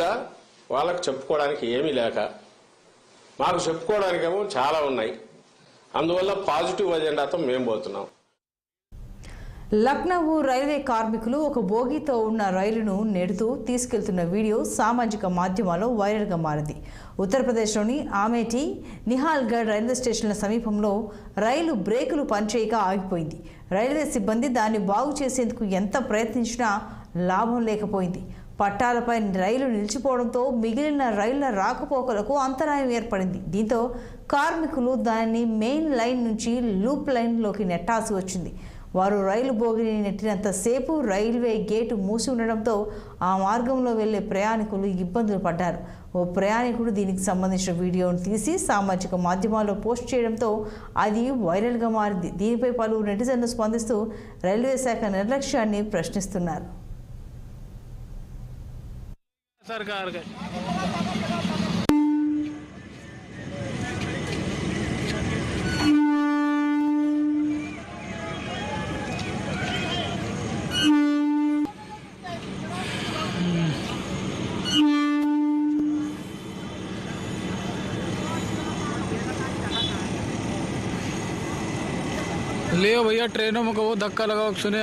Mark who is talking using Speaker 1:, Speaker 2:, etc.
Speaker 1: కూడా వాళ్ళకు చెప్పుకోవడానికి ఏమీ లేక మాకు చెప్పుకోవడానికేమో చాలా ఉన్నాయి. అందువల్ల పాజిటివ్ అజెండాతో మేము పోతున్నాం.
Speaker 2: లక్నో రైల్వే కార్మికులు ఒక బోగీతో ఉన్న రైలును నెడుతూ తీసుకెళ్తున్న వీడియో సామాజిక మాధ్యమాల్లో వైరల్గా మారింది. ఉత్తరప్రదేశ్లోని అమేఠీ, నిహాల్గఢ్ రైల్వే స్టేషన్ల సమీపంలో రైలు బ్రేకులు పనిచేయక ఆగిపోయింది. రైల్వే సిబ్బంది దాన్ని బాగు చేసేందుకు ఎంత ప్రయత్నించినా లాభం లేకపోయింది. పట్టాలపై రైలు నిలిచిపోవడంతో మిగిలిన రైళ్ల రాకపోకలకు అంతరాయం ఏర్పడింది. దీంతో కార్మికులు దాన్ని మెయిన్ లైన్ నుంచి లూప్ లైన్లోకి నెట్టాల్సి వచ్చింది. వారు రైలు బోగిని నెట్టినంతసేపు రైల్వే గేటు మూసి ఉండడంతో ఆ మార్గంలో వెళ్లే ప్రయాణికులు ఇబ్బందులు పడ్డారు. ఓ ప్రయాణికుడు దీనికి సంబంధించిన వీడియోను తీసి సామాజిక మాధ్యమాల్లో పోస్ట్ చేయడంతో అది వైరల్గా మారింది. దీనిపై పలువురు నెటిజన్లు స్పందిస్తూ రైల్వే శాఖ నిర్లక్ష్యాన్ని ప్రశ్నిస్తున్నారు.
Speaker 3: ले भैया ट्रेनों में को धक्का लगा सुने।